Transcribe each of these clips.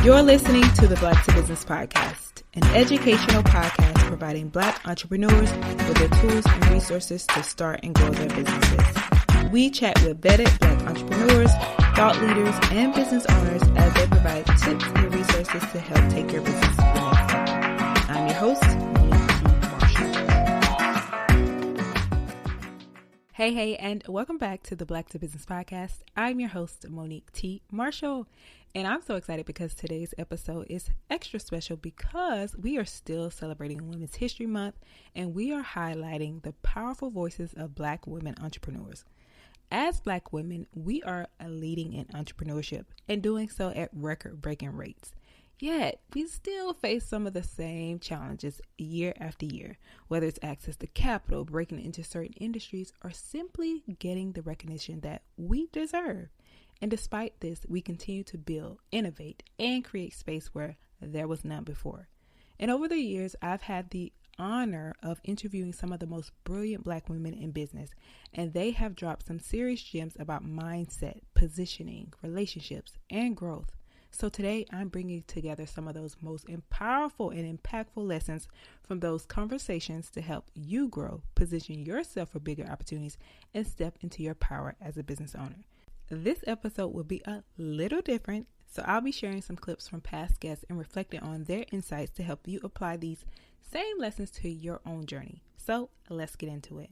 You're listening to the Black to Business Podcast, an educational podcast providing Black entrepreneurs with the tools and resources to start and grow their businesses. We chat with vetted Black entrepreneurs, thought leaders, and business owners as they provide tips and resources to help take your business to the next level. I'm your host, Hey, and welcome back to the Black to Business Podcast. I'm your host, Monique T. Marshall, and I'm so excited because today's episode is extra special because we are still celebrating Women's History Month, and we are highlighting the powerful voices of Black women entrepreneurs. As Black women, we are leading in entrepreneurship and doing so at record-breaking rates. Yet, we still face some of the same challenges year after year, whether it's access to capital, breaking into certain industries, or simply getting the recognition that we deserve. And despite this, we continue to build, innovate, and create space where there was none before. And over the years, I've had the honor of interviewing some of the most brilliant Black women in business, and they have dropped some serious gems about mindset, positioning, relationships, and growth. So today I'm bringing together some of those most powerful and impactful lessons from those conversations to help you grow, position yourself for bigger opportunities, and step into your power as a business owner. This episode will be a little different, so I'll be sharing some clips from past guests and reflecting on their insights to help you apply these same lessons to your own journey. So let's get into it.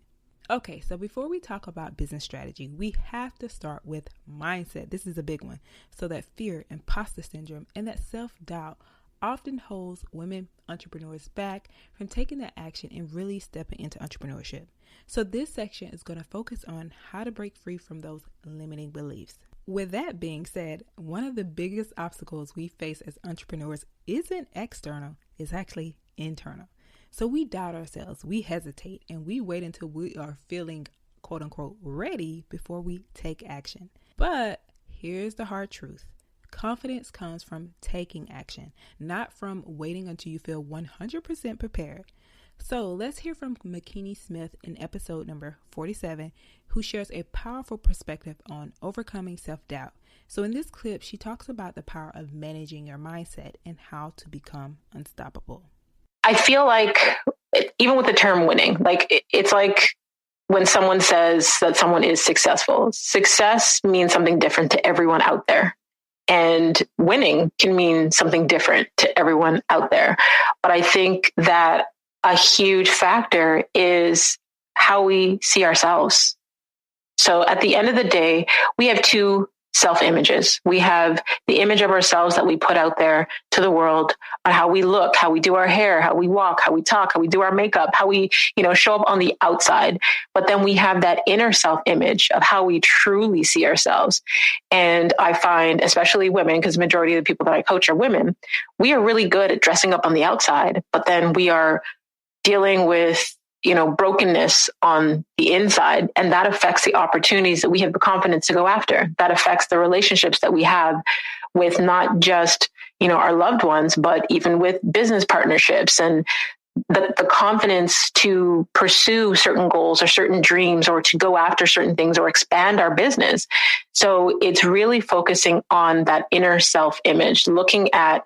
Okay, so before we talk about business strategy, we have to start with mindset. This is a big one. So that fear, imposter syndrome, and that self-doubt often holds women entrepreneurs back from taking that action and really stepping into entrepreneurship. So this section is going to focus on how to break free from those limiting beliefs. With that being said, one of the biggest obstacles we face as entrepreneurs isn't external, it's actually internal. So we doubt ourselves, we hesitate, and we wait until we are feeling quote unquote ready before we take action. But here's the hard truth. Confidence comes from taking action, not from waiting until you feel 100% prepared. So let's hear from McKinney Smith in episode number 47, who shares a powerful perspective on overcoming self-doubt. So in this clip, she talks about the power of managing your mindset and how to become unstoppable. I feel like even with the term winning, it's like when someone says that someone is successful, success means something different to everyone out there. And winning can mean something different to everyone out there. But I think that a huge factor is how we see ourselves. So at the end of the day, we have two self-images. We have the image of ourselves that we put out there to the world on how we look, how we do our hair, how we walk, how we talk, how we do our makeup, how we, show up on the outside. But then we have that inner self-image of how we truly see ourselves. And I find, especially women, because the majority of the people that I coach are women, we are really good at dressing up on the outside, but then we are dealing with brokenness on the inside. And that affects the opportunities that we have the confidence to go after. That affects the relationships that we have with not just, our loved ones, but even with business partnerships and the confidence to pursue certain goals or certain dreams or to go after certain things or expand our business. So it's really focusing on that inner self-image, looking at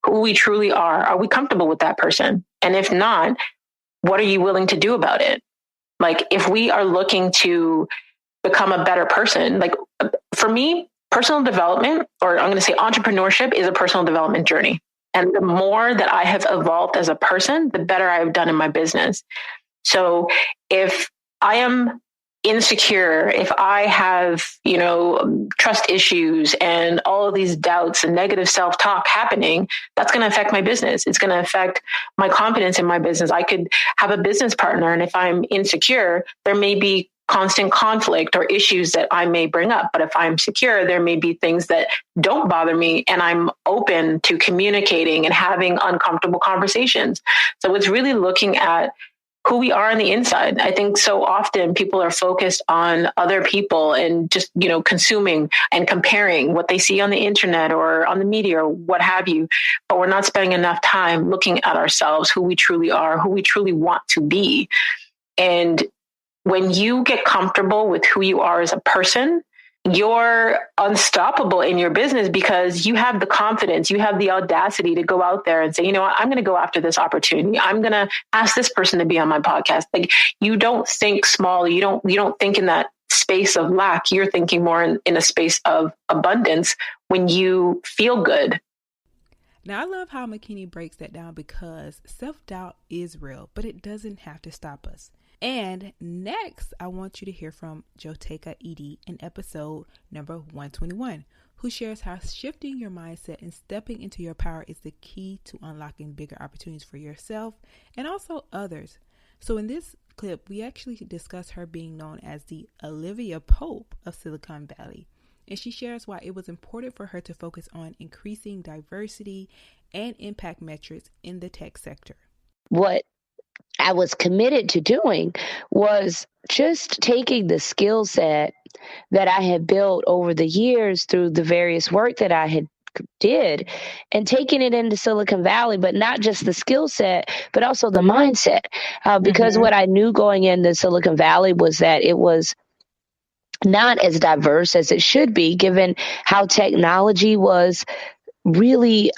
who we truly are. Are we comfortable with that person? And if not, what are you willing to do about it? Like, if we are looking to become a better person, for me, personal development, or I'm going to say entrepreneurship, is a personal development journey. And the more that I have evolved as a person, the better I have done in my business. So if I am insecure, if I have, trust issues and all of these doubts and negative self-talk happening, that's going to affect my business. It's going to affect my confidence in my business. I could have a business partner, and if I'm insecure, there may be constant conflict or issues that I may bring up. But if I'm secure, there may be things that don't bother me, and I'm open to communicating and having uncomfortable conversations. So it's really looking at who we are on the inside. I think so often people are focused on other people and just, consuming and comparing what they see on the internet or on the media or what have you. But we're not spending enough time looking at ourselves, who we truly are, who we truly want to be. And when you get comfortable with who you are as a person, you're unstoppable in your business because you have the confidence, you have the audacity to go out there and say, you know what, I'm going to go after this opportunity. I'm going to ask this person to be on my podcast. Like, you don't think small. You don't think in that space of lack. You're thinking more in a space of abundance when you feel good. Now, I love how McKinney breaks that down, because self-doubt is real, but it doesn't have to stop us. And next, I want you to hear from Joteka Edie in episode number 121, who shares how shifting your mindset and stepping into your power is the key to unlocking bigger opportunities for yourself and also others. So in this clip, we actually discuss her being known as the Olivia Pope of Silicon Valley. And she shares why it was important for her to focus on increasing diversity and impact metrics in the tech sector. What I was committed to doing was just taking the skill set that I had built over the years through the various work that I had did and taking it into Silicon Valley, but not just the skill set, but also the mindset. Because what I knew going into Silicon Valley was that it was not as diverse as it should be, given how technology was really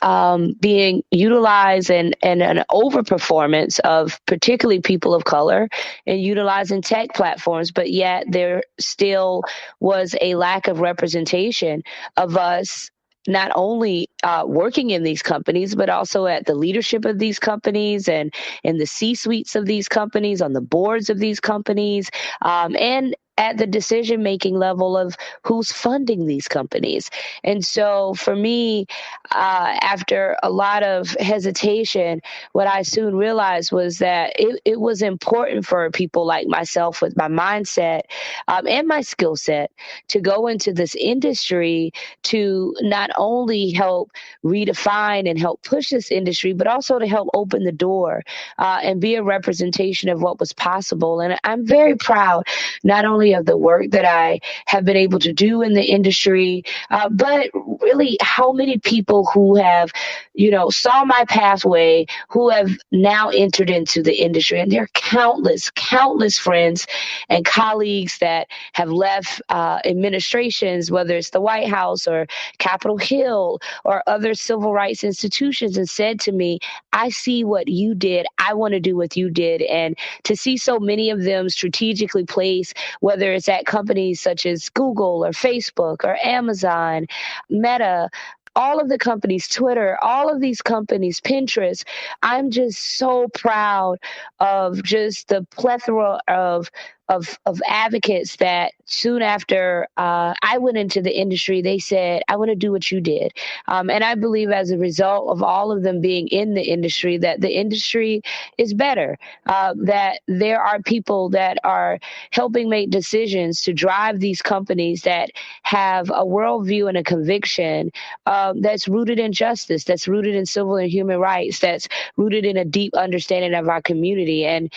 being utilized and an overperformance of particularly people of color and utilizing tech platforms. But yet there still was a lack of representation of us not only working in these companies, but also at the leadership of these companies and in the C-suites of these companies, on the boards of these companies, and at the decision-making level of who's funding these companies. And so for me, after a lot of hesitation, what I soon realized was that it was important for people like myself with my mindset and my skill set to go into this industry to not only help redefine and help push this industry, but also to help open the door and be a representation of what was possible. And I'm very proud not only of the work that I have been able to do in the industry, but really how many people who have, saw my pathway, who have now entered into the industry. And there are countless friends and colleagues that have left administrations, whether it's the White House or Capitol Hill or other civil rights institutions, and said to me, I see what you did. I want to do what you did. And to see so many of them strategically placed, whether it's at companies such as Google or Facebook or Amazon, Meta, all of the companies, Twitter, all of these companies, Pinterest, I'm just so proud of just the plethora of advocates that soon after I went into the industry, they said, I want to do what you did. And I believe as a result of all of them being in the industry, that the industry is better, that there are people that are helping make decisions to drive these companies that have a worldview and a conviction that's rooted in justice, that's rooted in civil and human rights, that's rooted in a deep understanding of our community. And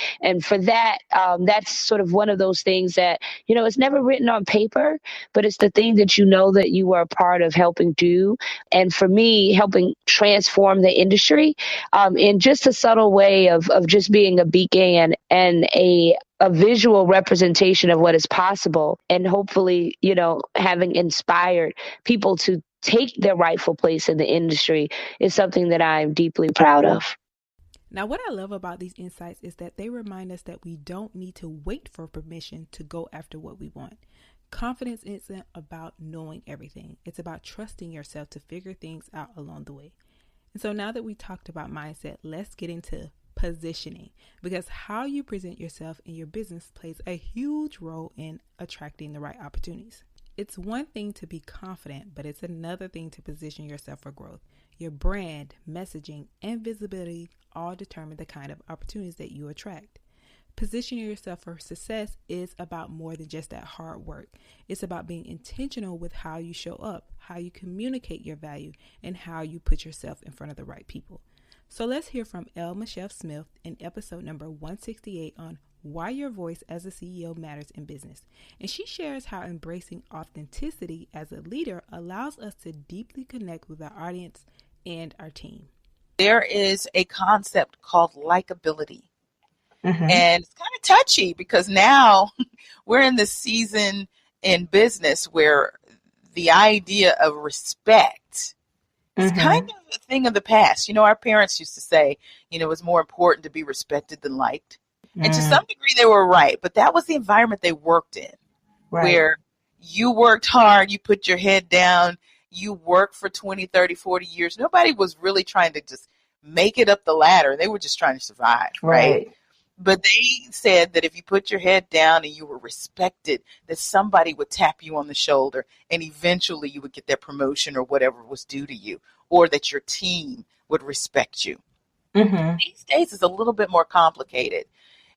for that, that's sort of one of those things that, it's never written on paper, but it's the thing that that you are a part of helping do. And for me, helping transform the industry in just a subtle way of just being a beacon and a visual representation of what is possible. And hopefully, having inspired people to take their rightful place in the industry is something that I'm deeply proud of. Now, what I love about these insights is that they remind us that we don't need to wait for permission to go after what we want. Confidence isn't about knowing everything. It's about trusting yourself to figure things out along the way. And so now that we talked about mindset, let's get into positioning, because how you present yourself in your business plays a huge role in attracting the right opportunities. It's one thing to be confident, but it's another thing to position yourself for growth. Your brand, messaging, and visibility all determine the kind of opportunities that you attract. Positioning yourself for success is about more than just that hard work. It's about being intentional with how you show up, how you communicate your value, and how you put yourself in front of the right people. So let's hear from Elle Michelle Smith in episode number 168 on why your voice as a CEO matters in business. And she shares how embracing authenticity as a leader allows us to deeply connect with our audience and our team. There is a concept called likability. And it's kind of touchy because now we're in this season in business where the idea of respect is kind Mm-hmm. of a thing of the past. Our parents used to say, it was more important to be respected than liked. And to Mm. some degree, they were right, but that was the environment they worked in, Right. where you worked hard, you put your head down, you worked for 20, 30, 40 years. Nobody was really trying to just make it up the ladder. They were just trying to survive, right? Right. But they said that if you put your head down and you were respected, that somebody would tap you on the shoulder and eventually you would get that promotion or whatever was due to you, or that your team would respect you. Mm-hmm. These days is a little bit more complicated.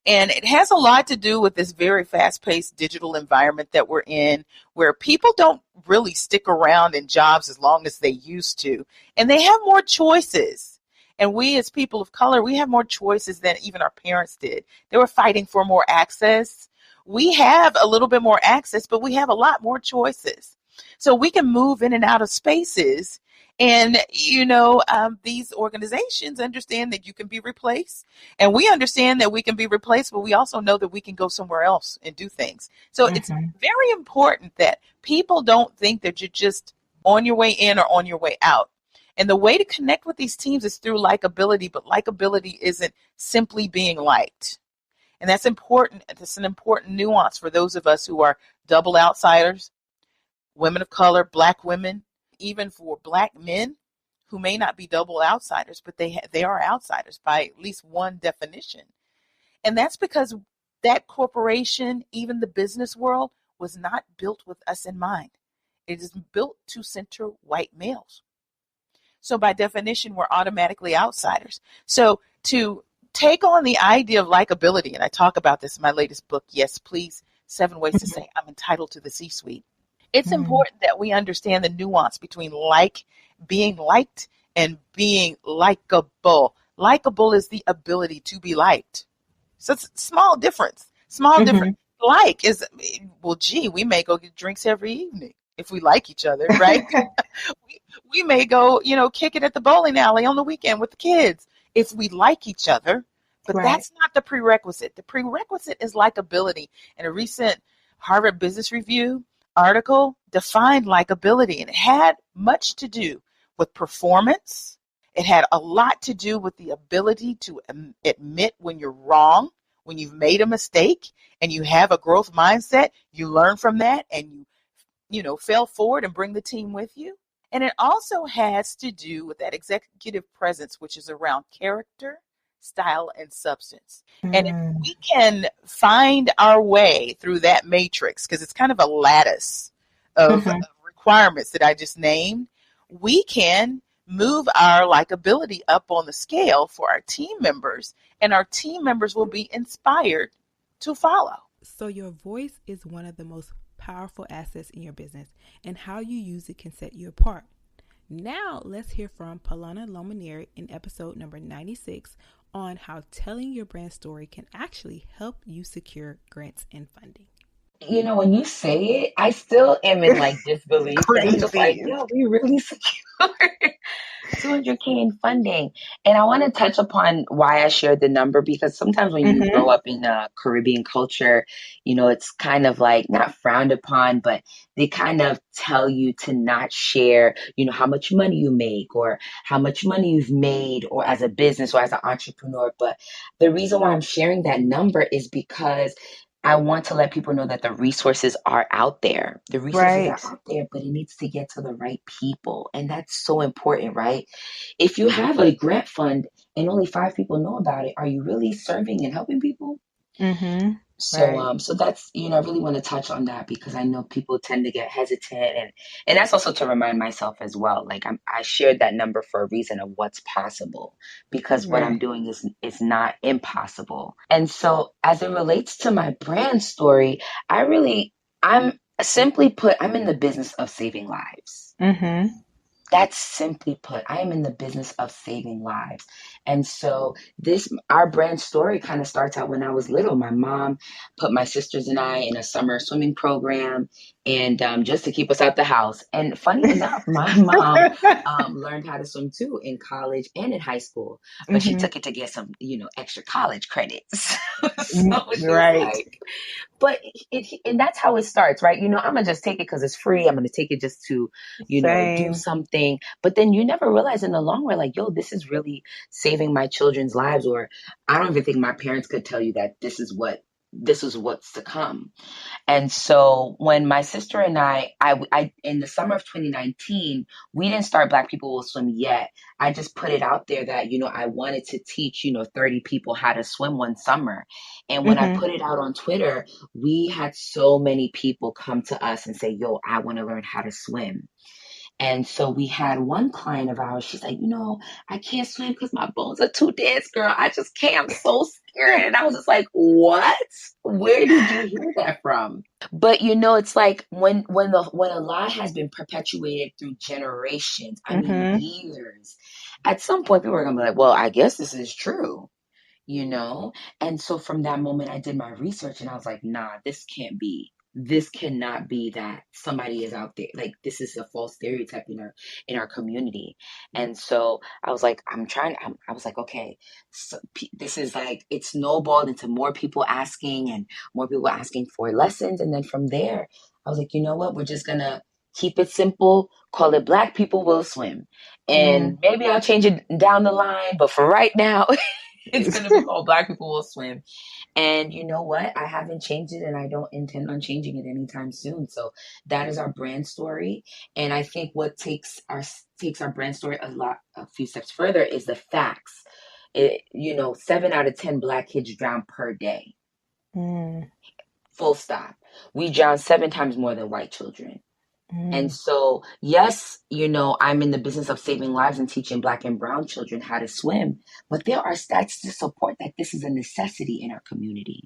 And it has a lot to do with this very fast paced digital environment that we're in, where people don't really stick around in jobs as long as they used to. And they have more choices. And we, as people of color, we have more choices than even our parents did. They were fighting for more access. We have a little bit more access, but we have a lot more choices. So we can move in and out of spaces. And, these organizations understand that you can be replaced, and we understand that we can be replaced, but we also know that we can go somewhere else and do things. So it's Mm-hmm. very important that people don't think that you're just on your way in or on your way out. And the way to connect with these teams is through likability, but likability isn't simply being liked. And that's important. It's an important nuance for those of us who are double outsiders, women of color, black women, even for black men who may not be double outsiders, but they are outsiders by at least one definition. And that's because that corporation, even the business world, was not built with us in mind. It is built to center white males. So by definition, we're automatically outsiders. So to take on the idea of likability, and I talk about this in my latest book, Yes, Please, 7 Ways to Say I'm Entitled to the C-Suite. It's Mm-hmm. important that we understand the nuance between being liked, and being likable. Likable is the ability to be liked. So it's a small difference. Small difference. Mm-hmm. Like is, well, gee, we may go get drinks every evening if we like each other, right? we may go, kick it at the bowling alley on the weekend with the kids if we like each other. But Right. that's not the prerequisite. The prerequisite is likability. And a recent Harvard Business Review article defined likability, and it had much to do with performance. It had a lot to do with the ability to admit when you're wrong, when you've made a mistake, and you have a growth mindset. You learn from that, and fail forward and bring the team with you. And it also has to do with that executive presence, which is around character, style, and substance. And if Mm. we can find our way through that matrix, because it's kind of a lattice of Mm-hmm. requirements that I just named, we can move our likability up on the scale for our team members, and our team members will be inspired to follow. So, your voice is one of the most powerful assets in your business, and how you use it can set you apart. Now, let's hear from Palana Lomanieri in episode number 96 on how telling your brand story can actually help you secure grants and funding. When you say it, I still am in like disbelief because I'm just like, Crazy. yo, we really secured 200K in funding. And I want to touch upon why I shared the number, because sometimes when you Mm-hmm. grow up in a Caribbean culture, it's kind of like not frowned upon, but they kind of tell you to not share, how much money you make or how much money you've made or as a business or as an entrepreneur. But the reason why I'm sharing that number is because I want to let people know that the resources are out there. The resources are Right. out there, but it needs to get to the right people. And that's so important, right? If you have a grant fund and only 5 people know about it, are you really serving and helping people? Mm-hmm. So, Right. so that's, I really want to touch on that because I know people tend to get hesitant, and that's also to remind myself as well. Like I shared that number for a reason of what's possible, because what I'm Right. doing is not impossible. And so, as it relates to my brand story, I'm simply put, I'm in the business of saving lives. Mm-hmm. That's simply put, I am in the business of saving lives. And so our brand story kind of starts out when I was little. My mom put my sisters and I in a summer swimming program, and just to keep us out the house. And funny enough, my mom learned how to swim too in college and in high school, but she took it to get some, extra college credits. So she's Right. like, but and that's how it starts, right? I'm gonna just take it because it's free. I'm gonna take it just to, do Same. something. But then you never realize in the long run, like, yo, this is really saving my children's lives. Or I don't even think my parents could tell you that this is what's to come. And so when my sister and I in the summer of 2019, we didn't start Black People Will Swim yet. I just put it out there that, I wanted to teach, 30 people how to swim one summer. And when I put it out on Twitter, we had so many people come to us and say, yo, I want to learn how to swim. And so we had one client of ours, she's like, I can't swim because my bones are too dense, girl. I just can't. I'm so scared. And I was just like, what? Where did you hear that from? But it's like when a lie has been perpetuated through generations, I mean years, at some point people are gonna be like, well, I guess this is true. And so from that moment, I did my research and I was like, nah, this cannot be that somebody is out there. Like, this is a false stereotype in our community. And so I was like, I was like, okay, so this is like, it snowballed into more people asking and more people asking for lessons. And then from there, I was like, you know what, we're just gonna keep it simple, call it Black People Will Swim. And maybe I'll change it down the line, but for right now, it's going to be called Black People Will Swim. And you know what? I haven't changed it and I don't intend on changing it anytime soon. So that is our brand story. And I think what takes our brand story a few steps further is the facts. 7 out of 10 Black kids drown per day. Full stop. We drown 7 times more than white children. And so, yes, I'm in the business of saving lives and teaching Black and brown children how to swim, but there are stats to support that this is a necessity in our community.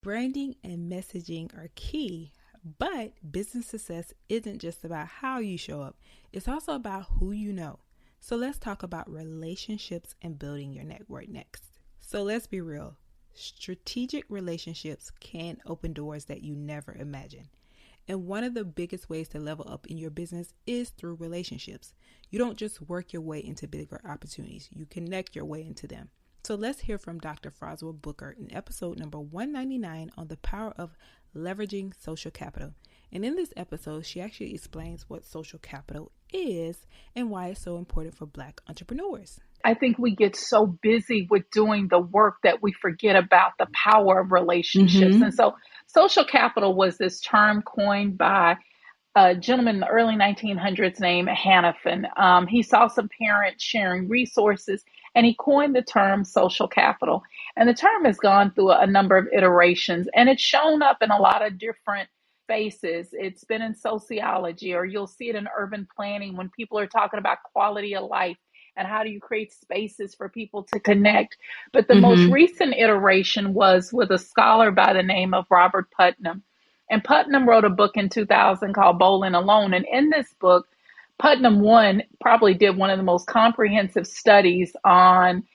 Branding and messaging are key, but business success isn't just about how you show up. It's also about who you know. So let's talk about relationships and building your network next. So let's be real. Strategic relationships can open doors that you never imagined. And one of the biggest ways to level up in your business is through relationships. You don't just work your way into bigger opportunities, you connect your way into them. So let's hear from Dr. Froswell Booker in episode number 199 on the power of leveraging social capital. And in this episode, she actually explains what social capital is and why it's so important for Black entrepreneurs. I think we get so busy with doing the work that we forget about the power of relationships. And so social capital was this term coined by a gentleman in the early 1900s named Hannafin. He saw some parents sharing resources and he coined the term social capital. And the term has gone through a number of iterations and it's shown up in a lot of different spaces. It's been in sociology, or you'll see it in urban planning when people are talking about quality of life and how do you create spaces for people to connect. But the most recent iteration was with a scholar by the name of Robert Putnam. And Putnam wrote a book in 2000 called Bowling Alone. And in this book, Putnam probably did one of the most comprehensive studies on,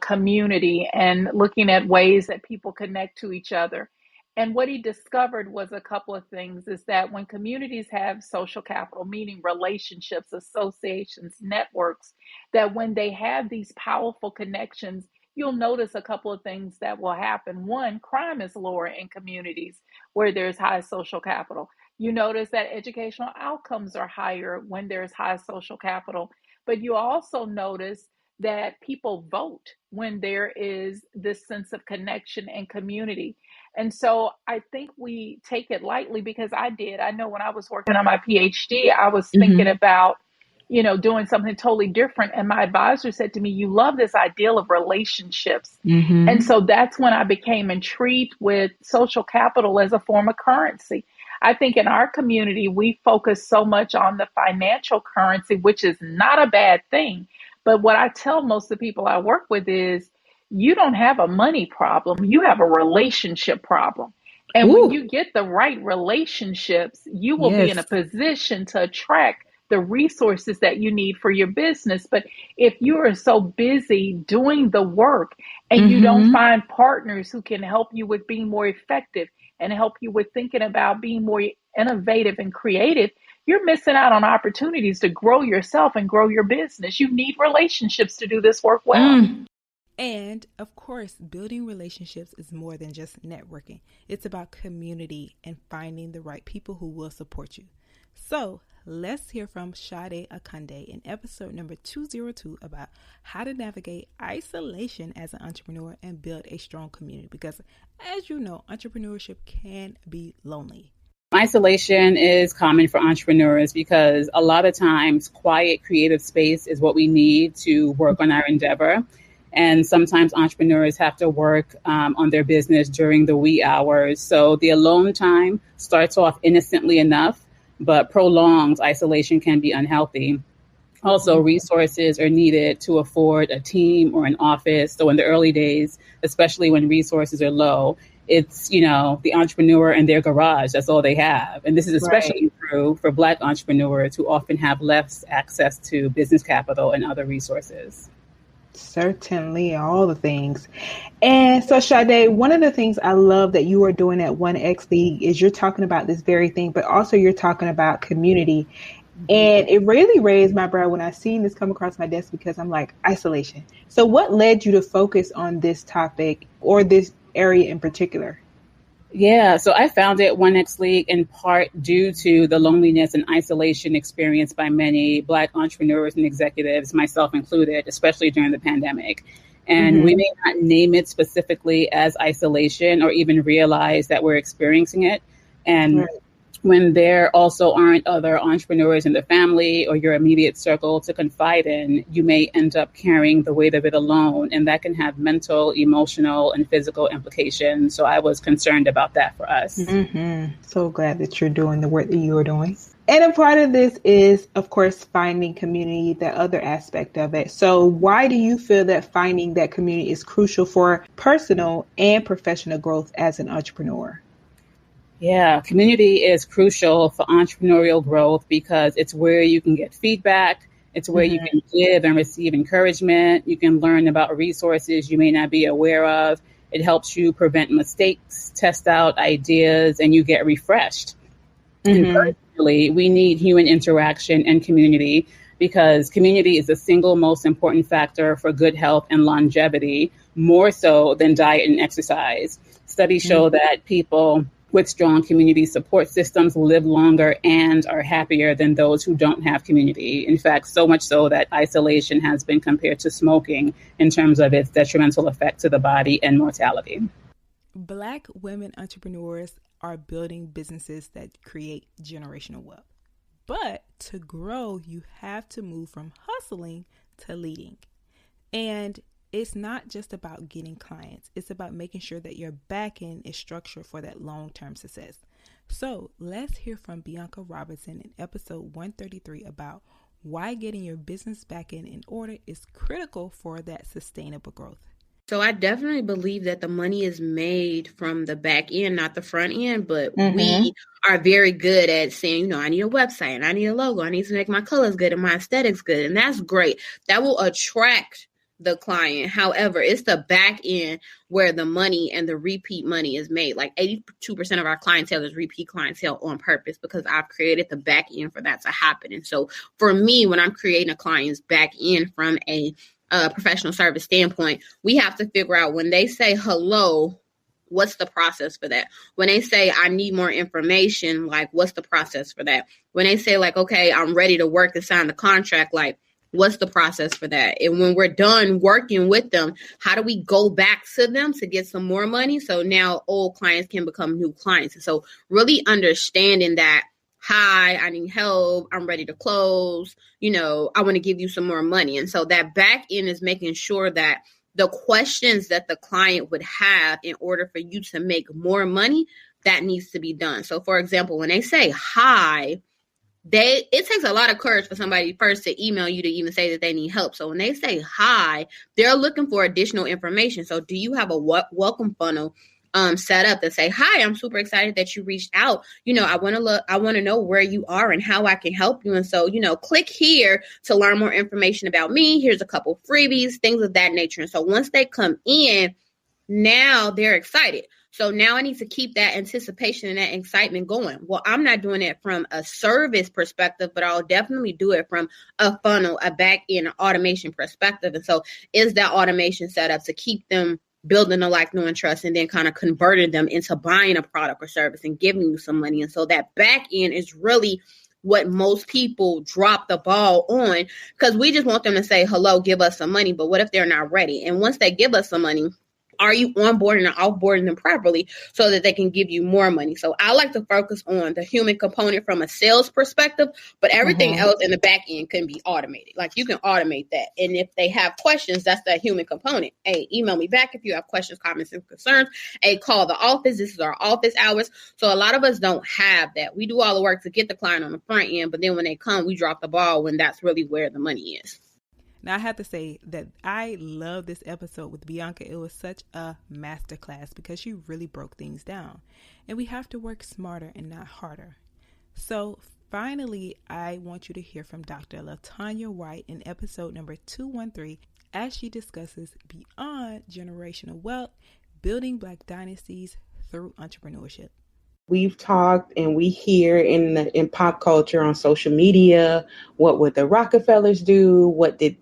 community and looking at ways that people connect to each other. And what he discovered was a couple of things, is that when communities have social capital, meaning relationships, associations, networks, that when they have these powerful connections, you'll notice a couple of things that will happen. One, crime is lower in communities where there's high social capital. You notice that educational outcomes are higher when there's high social capital. But you also notice that people vote when there is this sense of connection and community. And so I think we take it lightly, because I know when I was working on my PhD, I was thinking about, doing something totally different. And my advisor said to me, you love this ideal of relationships. And so that's when I became intrigued with social capital as a form of currency. I think in our community, we focus so much on the financial currency, which is not a bad thing. But what I tell most of the people I work with is, you don't have a money problem, you have a relationship problem. And when you get the right relationships, you will be in a position to attract the resources that you need for your business. But if you are so busy doing the work and you don't find partners who can help you with being more effective and help you with thinking about being more innovative and creative, you're missing out on opportunities to grow yourself and grow your business. You need relationships to do this work well. And of course, building relationships is more than just networking. It's about community and finding the right people who will support you. So let's hear from Sade Akande in episode number 202 about how to navigate isolation as an entrepreneur and build a strong community. Because as you know, entrepreneurship can be lonely. Isolation is common for entrepreneurs because a lot of times quiet creative space is what we need to work on our endeavor. And sometimes entrepreneurs have to work on their business during the wee hours. So the alone time starts off innocently enough, but prolonged isolation can be unhealthy. Also, resources are needed to afford a team or an office. So in the early days, especially when resources are low, it's, the entrepreneur and their garage. That's all they have. And this is especially true for Black entrepreneurs who often have less access to business capital and other resources. Certainly, all the things. And so, Sade, one of the things I love that you are doing at 1X League is you're talking about this very thing, but also you're talking about community. And it really raised my brow when I seen this come across my desk because I'm like, isolation. So what led you to focus on this topic or this area in particular? Yeah, so I founded 1X League in part due to the loneliness and isolation experienced by many Black entrepreneurs and executives, myself included, especially during the pandemic. And we may not name it specifically as isolation or even realize that we're experiencing it. And when there also aren't other entrepreneurs in the family or your immediate circle to confide in, you may end up carrying the weight of it alone. And that can have mental, emotional, and physical implications. So I was concerned about that for us. So glad that you're doing the work that you are doing. And a part of this is, of course, finding community, the other aspect of it. So why do you feel that finding that community is crucial for personal and professional growth as an entrepreneur? Yeah, community is crucial for entrepreneurial growth because it's where you can get feedback. It's where you can give and receive encouragement. You can learn about resources you may not be aware of. It helps you prevent mistakes, test out ideas, and you get refreshed. And personally, we need human interaction and community because community is the single most important factor for good health and longevity, more so than diet and exercise. Studies show that people with strong community support systems live longer and are happier than those who don't have community. In fact, so much so that isolation has been compared to smoking in terms of its detrimental effect to the body and mortality. Black women entrepreneurs are building businesses that create generational wealth. But to grow, you have to move from hustling to leading. And it's not just about getting clients. It's about making sure that your back end is structured for that long-term success. So let's hear from Bianca Robinson in episode 133 about why getting your business back end in order is critical for that sustainable growth. So I definitely believe that the money is made from the back end, not the front end, but we are very good at saying, I need a website and I need a logo. I need to make my colors good and my aesthetics good. And that's great. That will attract the client. However, it's the back end where the money and the repeat money is made. Like 82% of our clientele is repeat clientele on purpose because I've created the back end for that to happen. And so for me, when I'm creating a client's back end from a professional service standpoint, we have to figure out when they say hello, what's the process for that? When they say I need more information, like what's the process for that? When they say like, okay, I'm ready to work and sign the contract, like what's the process for that? And when we're done working with them, how do we go back to them to get some more money? So now old clients can become new clients. And so really understanding that, hi, I need help. I'm ready to close. I want to give you some more money. And so that back end is making sure that the questions that the client would have in order for you to make more money, that needs to be done. So for example, when they say hi, it takes a lot of courage for somebody first to email you to even say that they need help. So when they say hi, they're looking for additional information. So do you have a welcome funnel set up that say, hi, I'm super excited that you reached out. I want to know where you are and how I can help you. And so, click here to learn more information about me. Here's a couple freebies, things of that nature. And so once they come in, now they're excited. So now I need to keep that anticipation and that excitement going. Well, I'm not doing it from a service perspective, but I'll definitely do it from a funnel, a back end automation perspective. And so is that automation set up to keep them building a like, know, and trust, and then kind of converting them into buying a product or service and giving you some money. And so that back end is really what most people drop the ball on, because we just want them to say, hello, give us some money. But what if they're not ready? And once they give us some money, are you onboarding or offboarding them properly so that they can give you more money? So I like to focus on the human component from a sales perspective, but everything else in the back end can be automated. Like you can automate that. And if they have questions, that's that human component. Hey, email me back if you have questions, comments, and concerns. Hey, call the office. This is our office hours. So a lot of us don't have that. We do all the work to get the client on the front end, but then when they come, we drop the ball when that's really where the money is. Now, I have to say that I love this episode with Bianca. It was such a masterclass because she really broke things down. And we have to work smarter and not harder. So finally, I want you to hear from Dr. LaTanya White in episode number 213 as she discusses beyond generational wealth, building Black dynasties through entrepreneurship. We've talked and we hear in pop culture on social media, what would the Rockefellers do? What did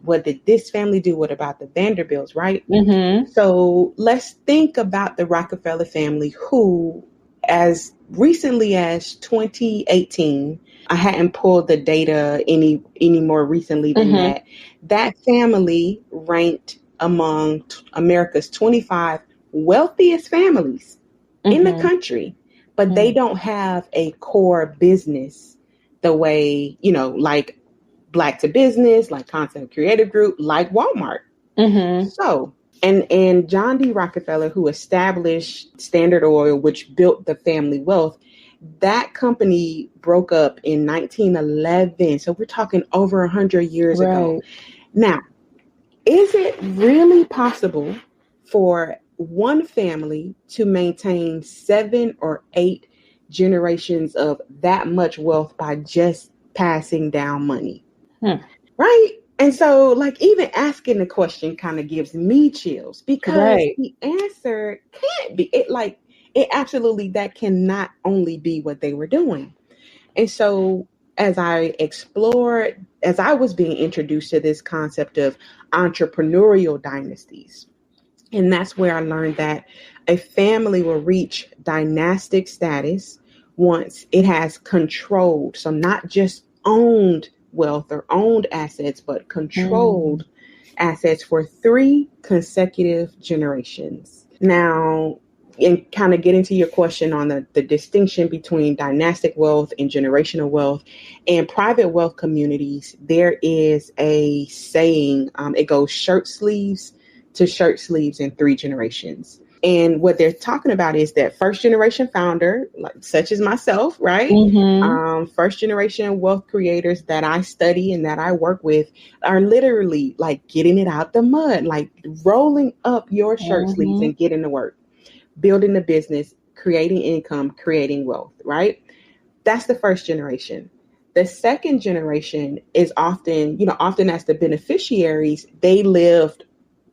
this family do? What about the Vanderbilts, right? Mm-hmm. So let's think about the Rockefeller family, who as recently as 2018, I hadn't pulled the data any more recently than that family ranked among America's 25 wealthiest families in the country. But they don't have a core business the way, like Black to Business, like Concept Creative Group, like Walmart. Mm-hmm. So, and John D. Rockefeller, who established Standard Oil, which built the family wealth, that company broke up in 1911. So we're talking over 100 years ago. Now, is it really possible for one family to maintain 7 or 8 generations of that much wealth by just passing down money? Right? And so, even asking the question kind of gives me chills, because the answer can't be it absolutely, that cannot only be what they were doing. And so as I was being introduced to this concept of entrepreneurial dynasties, and that's where I learned that a family will reach dynastic status once it has controlled, so not just owned wealth or owned assets, but controlled assets for 3 consecutive generations. Now, and kind of get into your question on the distinction between dynastic wealth and generational wealth and private wealth communities, there is a saying, it goes shirt sleeves to shirt sleeves in 3 generations. And what they're talking about is that first generation founder, such as myself, right? First generation wealth creators that I study and that I work with are literally getting it out the mud, rolling up your shirt sleeves and getting to work, building the business, creating income, creating wealth, right? That's the first generation. The second generation is often as the beneficiaries, they live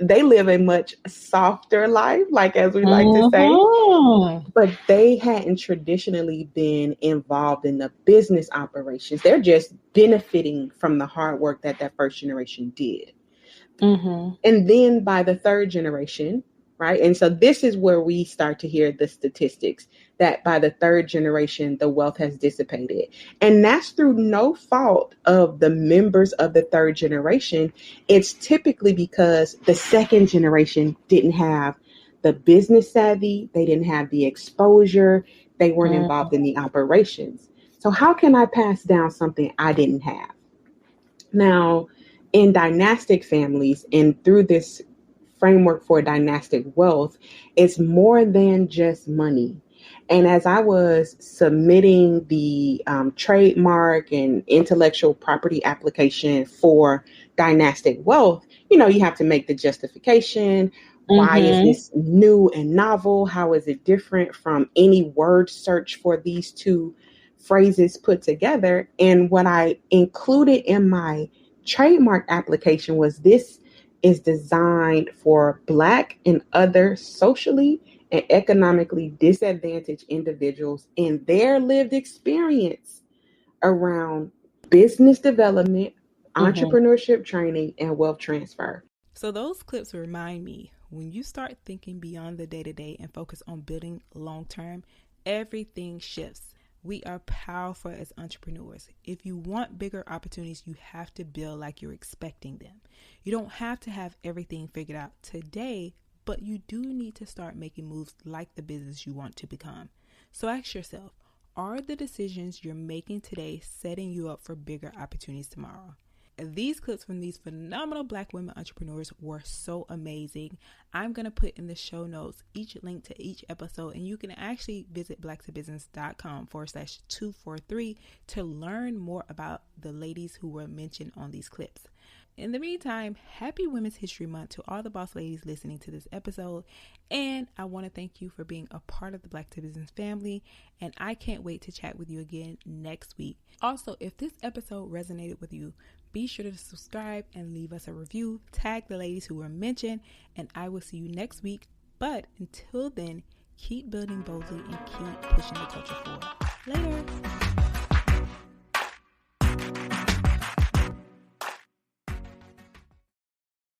a much softer life, as we like to say, but they hadn't traditionally been involved in the business operations. They're just benefiting from the hard work that first generation did. And then by the third generation, right? And so this is where we start to hear the statistics that by the third generation, the wealth has dissipated. And that's through no fault of the members of the third generation. It's typically because the second generation didn't have the business savvy. They didn't have the exposure. They weren't involved in the operations. So how can I pass down something I didn't have? Now, in dynastic families and through this framework for dynastic wealth, it's more than just money. And as I was submitting the trademark and intellectual property application for dynastic wealth, you have to make the justification. Why is this new and novel? How is it different from any word search for these 2 phrases put together? And what I included in my trademark application was, this is designed for Black and other socially and economically disadvantaged individuals and their lived experience around business development, entrepreneurship training, and wealth transfer. So those clips remind me, when you start thinking beyond the day-to-day and focus on building long-term, everything shifts. We are powerful as entrepreneurs. If you want bigger opportunities, you have to build like you're expecting them. You don't have to have everything figured out today, but you do need to start making moves like the business you want to become. So ask yourself, are the decisions you're making today setting you up for bigger opportunities tomorrow? These clips from these phenomenal Black women entrepreneurs were so amazing. I'm going to put in the show notes each link to each episode, and you can actually visit blacktobusiness.com/243 to learn more about the ladies who were mentioned on these clips. In the meantime, happy Women's History Month to all the boss ladies listening to this episode. And I want to thank you for being a part of the Black to Business family. And I can't wait to chat with you again next week. Also, if this episode resonated with you, be sure to subscribe and leave us a review. Tag the ladies who were mentioned, and I will see you next week. But until then, keep building boldly and keep pushing the culture forward. Later.